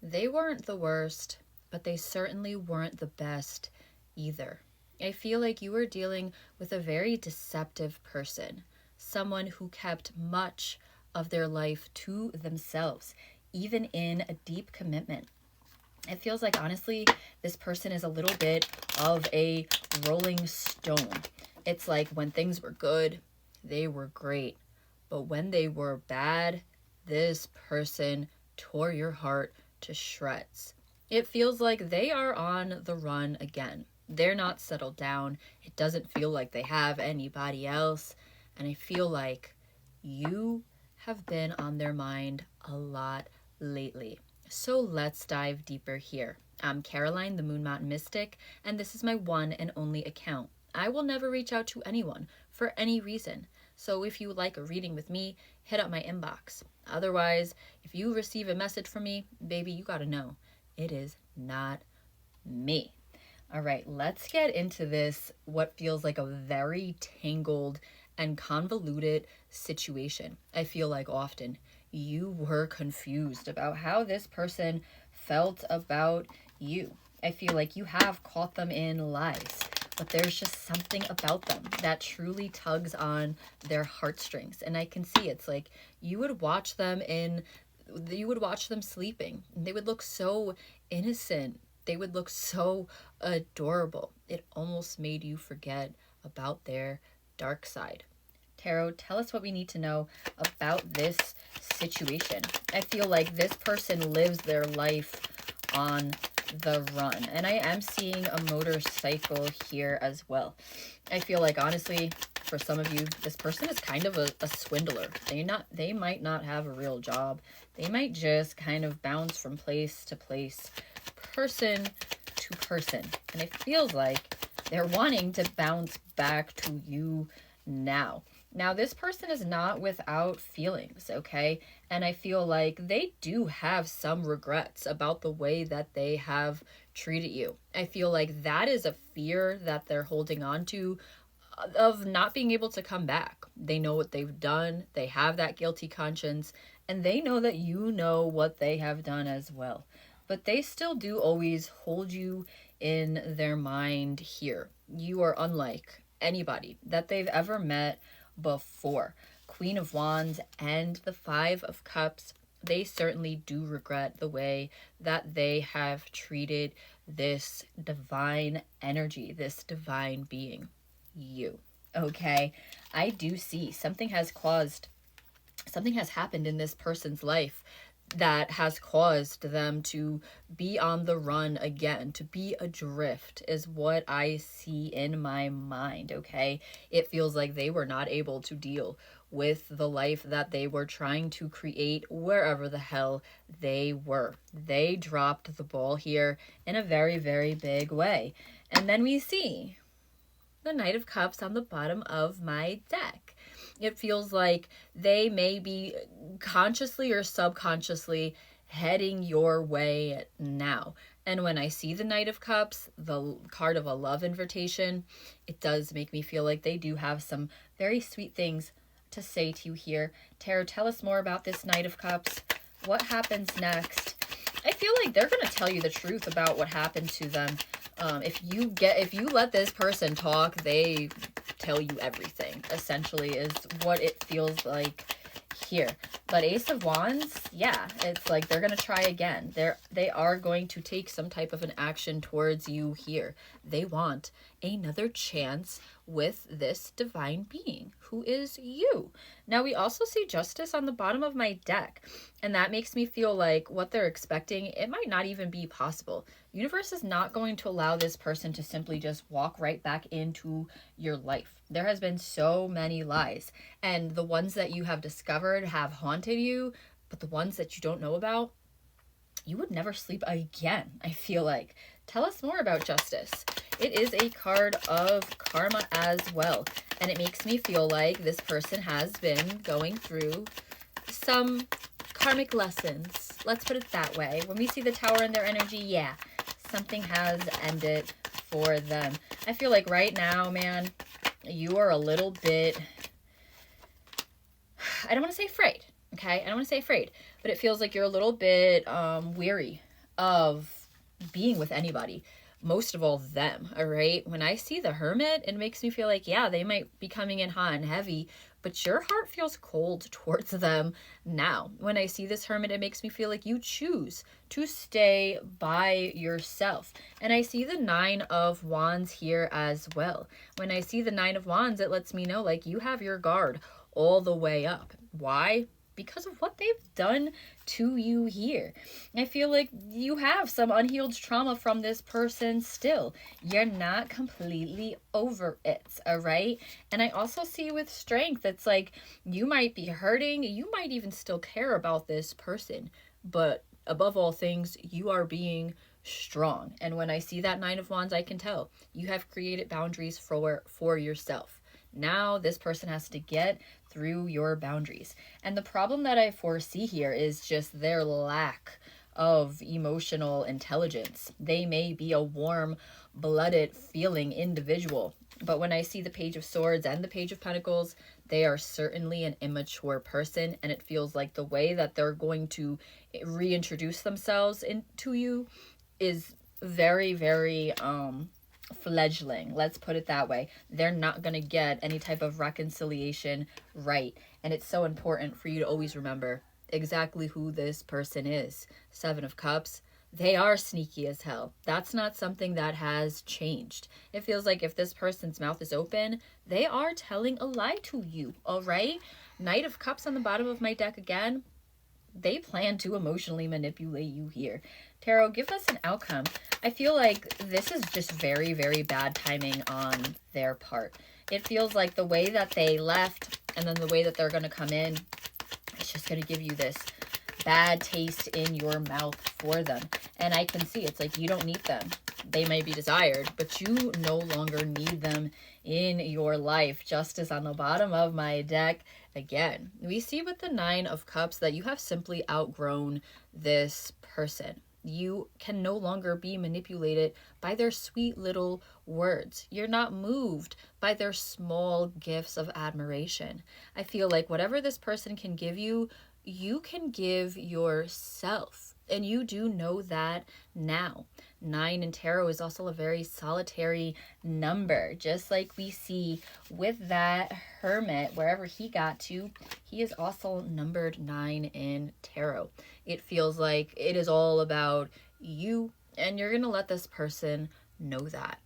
They weren't the worst, but they certainly weren't the best either. I feel like you were dealing with a very deceptive person, someone who kept much of their life to themselves, even in a deep commitment. It feels like, honestly, this person is a little bit of a rolling stone. It's like when things were good, they were great. But when they were bad, this person tore your heart to shreds. It feels like they are on the run again. They're not settled down. It doesn't feel like they have anybody else. And I feel like you have been on their mind a lot lately. So let's dive deeper here. I'm Caroline, the Moon Mountain Mystic, and this is my one and only account. I will never reach out to anyone for any reason. So if you would like a reading with me, hit up my inbox. Otherwise, if you receive a message from me, baby, you gotta know, it is not me. All right, let's get into this, what feels like a very tangled and convoluted situation. I feel like often you were confused about how this person felt about you. I feel like you have caught them in lies, but there's just something about them that truly tugs on their heartstrings. And I can see it's like you would watch them sleeping. They would look so innocent. They would look so adorable. It almost made you forget about their dark side. Tarot, tell us what we need to know about this situation. I feel like this person lives their life on the run. And I am seeing a motorcycle here as well. I feel like, honestly, for some of you, this person is kind of a swindler. They might not have a real job. They might just kind of bounce from place to place, person to person. And it feels like they're wanting to bounce back to you now. Now, this person is not without feelings, okay? And I feel like they do have some regrets about the way that they have treated you. I feel like that is a fear that they're holding on to, of not being able to come back. They know what they've done. They have that guilty conscience, and they know that you know what they have done as well. But they still do always hold you in their mind here. You are unlike anybody that they've ever met before. Queen of Wands and the Five of Cups, they certainly do regret the way that they have treated this divine energy, this divine being, you. Okay, I do see something has happened in this person's life that has caused them to be on the run again, to be adrift, is what I see in my mind, okay? It feels like they were not able to deal with the life that they were trying to create wherever the hell they were. They dropped the ball here in a very, very big way. And then we see the Knight of Cups on the bottom of my deck. It feels like they may be consciously or subconsciously heading your way now. And when I see the Knight of Cups, the card of a love invitation, it does make me feel like they do have some very sweet things to say to you here. Tarot, tell us more about this Knight of Cups. What happens next? I feel like they're going to tell you the truth about what happened to them. If you let this person talk, they tell you everything, essentially, is what it feels like here. But Ace of Wands, yeah, it's like they're going to try again. They are going to take some type of an action towards you here. They want another chance with this divine being who is you. Now, we also see Justice on the bottom of my deck, and that makes me feel like what they're expecting, it might not even be possible. Universe is not going to allow this person to simply just walk right back into your life. There has been so many lies, and the ones that you have discovered have haunted you, but the ones that you don't know about, you would never sleep again, I feel like. Tell us more about Justice. It is a card of karma as well, and it makes me feel like this person has been going through some karmic lessons. Let's put it that way. When we see the Tower in their energy, yeah, something has ended for them. I feel like right now, man, you are a little bit, I don't want to say afraid, okay? I don't want to say afraid, but it feels like you're a little bit weary of being with anybody, most of all them. All right, when I see the Hermit, it makes me feel like, yeah, they might be coming in hot and heavy, but your heart feels cold towards them now. When I see this Hermit, it makes me feel like you choose to stay by yourself. And I see the Nine of Wands here as well. When I see the Nine of Wands, it lets me know like you have your guard all the way up. Why? Because of what they've done to you here. I feel like you have some unhealed trauma from this person still. You're not completely over it, all right? And I also see with Strength, it's like you might be hurting, you might even still care about this person, but above all things, you are being strong. And when I see that Nine of Wands, I can tell you have created boundaries for yourself. Now this person has to get through your boundaries. And the problem that I foresee here is just their lack of emotional intelligence. They may be a warm-blooded feeling individual, but when I see the Page of Swords and the Page of Pentacles, they are certainly an immature person, and it feels like the way that they're going to reintroduce themselves into you is very, very fledgling, let's put it that way. They're not going to get any type of reconciliation right. And it's so important for you to always remember exactly who this person is. Seven of Cups, they are sneaky as hell. That's not something that has changed. It feels like if this person's mouth is open, they are telling a lie to you, all right? Knight of Cups on the bottom of my deck again. They plan to emotionally manipulate you here. Tarot, give us an outcome. I feel like this is just very, very bad timing on their part. It feels like the way that they left and then the way that they're going to come in, it's just going to give you this bad taste in your mouth for them. And I can see it's like you don't need them. They may be desired, but you no longer need them in your life. Justice on the bottom of my deck. Again, we see with the Nine of Cups that you have simply outgrown this person. You can no longer be manipulated by their sweet little words. You're not moved by their small gifts of admiration. I feel like whatever this person can give you, you can give yourself. And you do know that now. 9 in tarot is also a very solitary number. Just like we see with that Hermit, wherever he got to, he is also numbered 9 in tarot. It feels like it is all about you, and you're going to let this person know that.